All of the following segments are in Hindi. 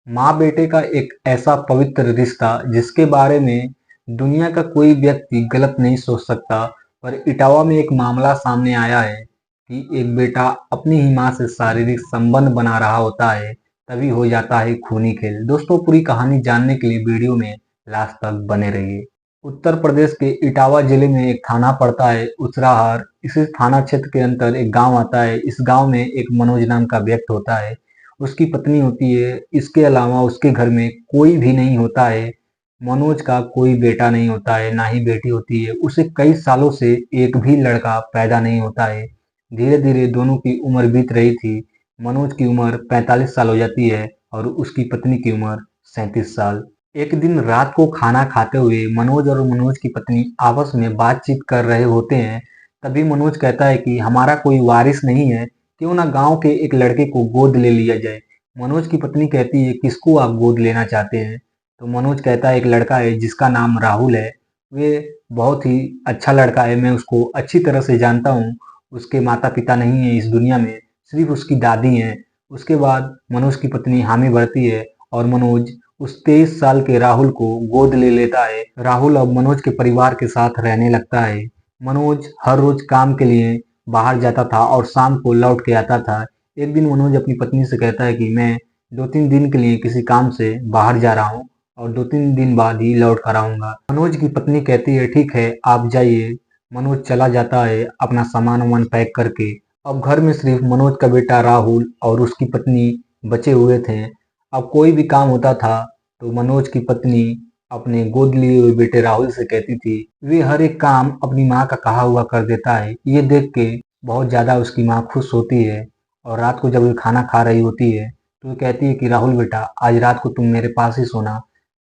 माँ बेटे का एक ऐसा पवित्र रिश्ता जिसके बारे में दुनिया का कोई व्यक्ति गलत नहीं सोच सकता। पर इटावा में एक मामला सामने आया है कि एक बेटा अपनी ही माँ से शारीरिक संबंध बना रहा होता है, तभी हो जाता है खूनी खेल। दोस्तों, पूरी कहानी जानने के लिए वीडियो में लास्ट तक बने रहिए। उत्तर प्रदेश के इटावा जिले में एक थाना पड़ता है, उसराहार। इसी थाना क्षेत्र के अंतर एक गांव आता है। इस गांव में एक मनोज नाम का व्यक्ति होता है, उसकी पत्नी होती है। इसके अलावा उसके घर में कोई भी नहीं होता है। मनोज का कोई बेटा नहीं होता है, ना ही बेटी होती है। उसे कई सालों से एक भी लड़का पैदा नहीं होता है। धीरे धीरे दोनों की उम्र बीत रही थी। मनोज की उम्र 45 साल हो जाती है और उसकी पत्नी की उम्र 37 साल। एक दिन रात को खाना खाते हुए मनोज और मनोज की पत्नी आपस में बातचीत कर रहे होते हैं। तभी मनोज कहता है कि हमारा कोई वारिस नहीं है, क्यों ना गांव के एक लड़के को गोद ले लिया जाए। मनोज की पत्नी कहती है, किसको आप गोद लेना चाहते हैं? तो मनोज कहता है, एक लड़का है जिसका नाम राहुल है। वे बहुत ही अच्छा लड़का है, मैं उसको अच्छी तरह से जानता हूँ। उसके माता पिता नहीं है इस दुनिया में, सिर्फ उसकी दादी हैं। उसके बाद मनोज की पत्नी हामी भरती है और मनोज उस 23 साल के राहुल को गोद ले लेता है। राहुल अब मनोज के परिवार के साथ रहने लगता है। मनोज हर रोज काम के लिए बाहर जाता था और शाम को लौट के आता था। एक दिन मनोज अपनी पत्नी से कहता है कि मैं 2-3 दिन के लिए किसी काम से बाहर जा रहा हूँ और 2-3 दिन बाद ही लौट कर आऊंगा। मनोज की पत्नी कहती है, ठीक है आप जाइए। मनोज चला जाता है अपना सामान वामान पैक करके। अब घर में सिर्फ मनोज का बेटा राहुल और उसकी पत्नी बचे हुए थे। अब कोई भी काम होता था तो मनोज की पत्नी अपने गोद लिए हुए बेटे राहुल से कहती थी। वे हर एक काम अपनी माँ का कहा हुआ कर देता है। ये देख के बहुत ज्यादा उसकी माँ खुश होती है और रात को जब वे खाना खा रही होती है तो वो कहती है कि राहुल बेटा, आज रात को तुम मेरे पास ही सोना।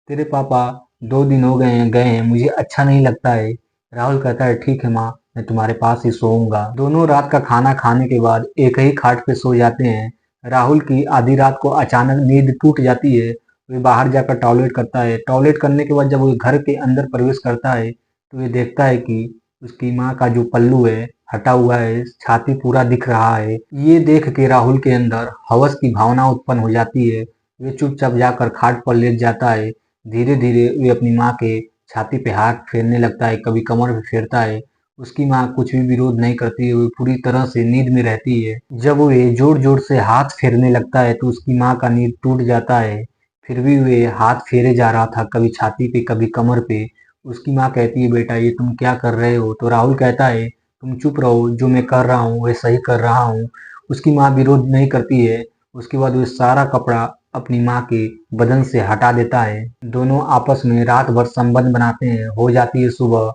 तेरे पापा 2 दिन हो गए हैं, मुझे अच्छा नहीं लगता है। राहुल कहता है, ठीक है माँ, मैं तुम्हारे पास ही सोऊंगा। दोनों रात का खाना खाने के बाद एक ही खाट पे सो जाते हैं। राहुल की आधी रात को अचानक नींद टूट जाती है। वे बाहर जाकर टॉयलेट करता है। टॉयलेट करने के बाद जब वो घर के अंदर प्रवेश करता है तो ये देखता है कि उसकी माँ का जो पल्लू है हटा हुआ है, छाती पूरा दिख रहा है। ये देख के राहुल के अंदर हवस की भावना उत्पन्न हो जाती है। वे चुपचाप जाकर खाट पर लेट जाता है। धीरे धीरे वे अपनी माँ के छाती पे हाथ फेरने लगता है, कभी कमर पे फेरता है। उसकी माँ कुछ भी विरोध नहीं करती है, वो पूरी तरह से नींद में रहती है। जब वे जोर जोर से हाथ फेरने लगता है तो उसकी माँ का नींद टूट जाता है। फिर भी वे हाथ फेरे जा रहा था, कभी छाती पे कभी कमर पे। उसकी माँ कहती है, बेटा ये तुम क्या कर रहे हो? तो राहुल कहता है, तुम चुप रहो, जो मैं कर रहा हूँ वह सही कर रहा हूँ। उसकी माँ विरोध नहीं करती है। उसके बाद वह सारा कपड़ा अपनी माँ के बदन से हटा देता है। दोनों आपस में रात भर संबंध बनाते हैं। हो जाती है सुबह।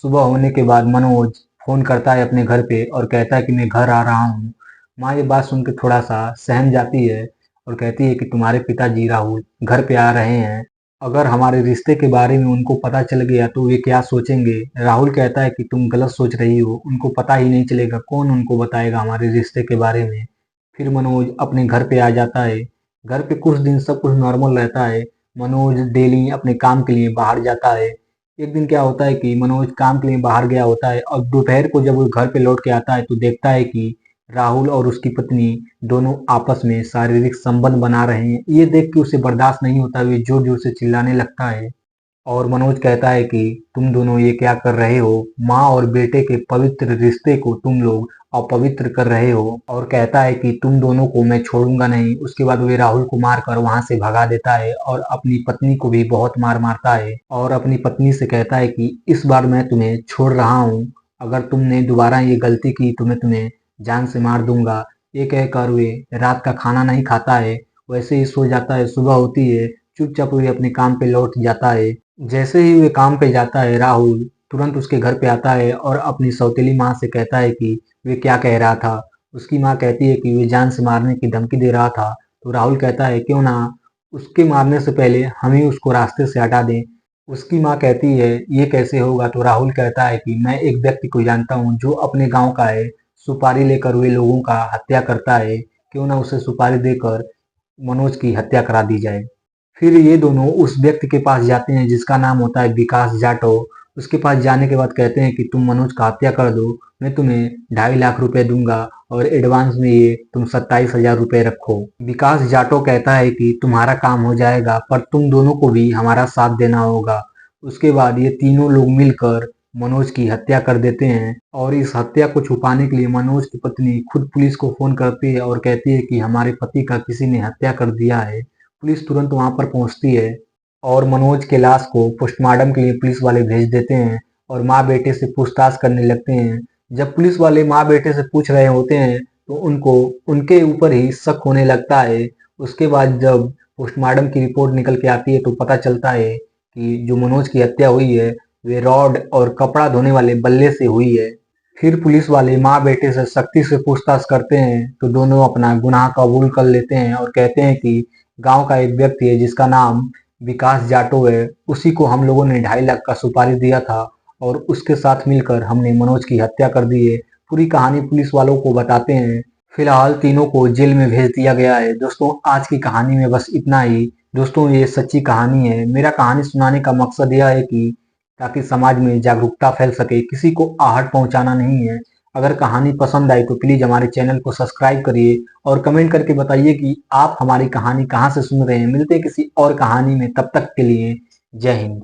सुबह होने के बाद मनोज फोन करता है अपने घर पे और कहता है कि मैं घर आ रहा हूँ। माँ ये बात सुन के थोड़ा सा सहम जाती है और कहती है कि तुम्हारे पिताजी राहुल घर पे आ रहे हैं, अगर हमारे रिश्ते के बारे में उनको पता चल गया तो वे क्या सोचेंगे? राहुल कहता है कि तुम गलत सोच रही हो, उनको पता ही नहीं चलेगा, कौन उनको बताएगा हमारे रिश्ते के बारे में। फिर मनोज अपने घर पे आ जाता है। घर पे कुछ दिन सब कुछ नॉर्मल रहता है। मनोज डेली अपने काम के लिए बाहर जाता है। एक दिन क्या होता है कि मनोज काम के लिए बाहर गया होता है और दोपहर को जब वो घर पे लौट के आता है तो देखता है कि राहुल और उसकी पत्नी दोनों आपस में शारीरिक संबंध बना रहे हैं। ये देख के उसे बर्दाश्त नहीं होता, वे जोर जोर से चिल्लाने लगता है और मनोज कहता है कि तुम दोनों ये क्या कर रहे हो? माँ और बेटे के पवित्र रिश्ते को तुम लोग अपवित्र कर रहे हो। और कहता है कि तुम दोनों को मैं छोड़ूंगा नहीं। उसके बाद वे राहुल को मारकर वहां से भगा देता है और अपनी पत्नी को भी बहुत मार मारता है और अपनी पत्नी से कहता है कि इस बार मैं तुम्हें छोड़ रहा हूँ, अगर तुमने दोबारा ये गलती की तो मैं तुम्हें जान से मार दूंगा। ये कहकर वे रात का खाना नहीं खाता है, वैसे ही सो जाता है। सुबह होती है, चुपचाप वे अपने काम पे लौट जाता है। जैसे ही वे काम पे जाता है राहुल तुरंत उसके घर पे आता है और अपनी सौतेली माँ से कहता है कि वे क्या कह रहा था। उसकी माँ कहती है कि वे जान से मारने की धमकी दे रहा था। तो राहुल कहता है, क्यों ना उसके मारने से पहले हम ही उसको रास्ते से हटा दें। उसकी माँ कहती है, ये कैसे होगा? तो राहुल कहता है कि मैं एक व्यक्ति को जानता हूँ जो अपने गांव का है, सुपारी लेकर वे लोगों का हत्या करता है, क्यों ना उसे सुपारी देकर मनोज की हत्या करा दी जाए। फिर ये दोनों उस व्यक्ति के पास जाते हैं जिसका नाम होता है विकास जाटव। उसके पास जाने के बाद कहते हैं कि तुम मनोज का हत्या कर दो, मैं तुम्हें 2.5 लाख रुपए दूंगा और एडवांस में ये तुम 27,000 रुपए रखो। विकास जाटव कहता है कि तुम्हारा काम हो जाएगा, पर तुम दोनों को भी हमारा साथ देना होगा। उसके बाद ये तीनों लोग मिलकर मनोज की हत्या कर देते हैं और इस हत्या को छुपाने के लिए मनोज की पत्नी खुद पुलिस को फोन करती है और कहती है कि हमारे पति का किसी ने हत्या कर दिया है। पुलिस तुरंत वहां पर पहुंचती है और मनोज के लाश को पोस्टमार्टम के लिए पुलिस वाले भेज देते हैं और माँ बेटे से पूछताछ करने लगते हैं। जब पुलिस वाले माँ बेटे से पूछ रहे होते हैं तो उनको उनके ऊपर ही शक होने लगता है। उसके बाद जब पोस्टमार्टम की रिपोर्ट निकल के आती है तो पता चलता है कि जो मनोज की हत्या हुई है वे रॉड और कपड़ा धोने वाले बल्ले से हुई है। फिर पुलिस वाले माँ बेटे से सख्ती से पूछताछ करते हैं तो दोनों अपना गुनाह कबूल कर लेते हैं और कहते हैं कि गांव का एक व्यक्ति है जिसका नाम विकास जाटव है, उसी को हम लोगों ने 2.5 लाख का सुपारी दिया था और उसके साथ मिलकर हमने मनोज की हत्या कर दी है। पूरी कहानी पुलिस वालों को बताते हैं। फिलहाल तीनों को जेल में भेज दिया गया है। दोस्तों आज की कहानी में बस इतना ही। दोस्तों ये सच्ची कहानी है। मेरा कहानी सुनाने का मकसद यह है कि ताकि समाज में जागरूकता फैल सके, किसी को आहट पहुंचाना नहीं है। अगर कहानी पसंद आई तो प्लीज हमारे चैनल को सब्सक्राइब करिए और कमेंट करके बताइए कि आप हमारी कहानी कहाँ से सुन रहे हैं। मिलते हैं किसी और कहानी में, तब तक के लिए जय हिंद।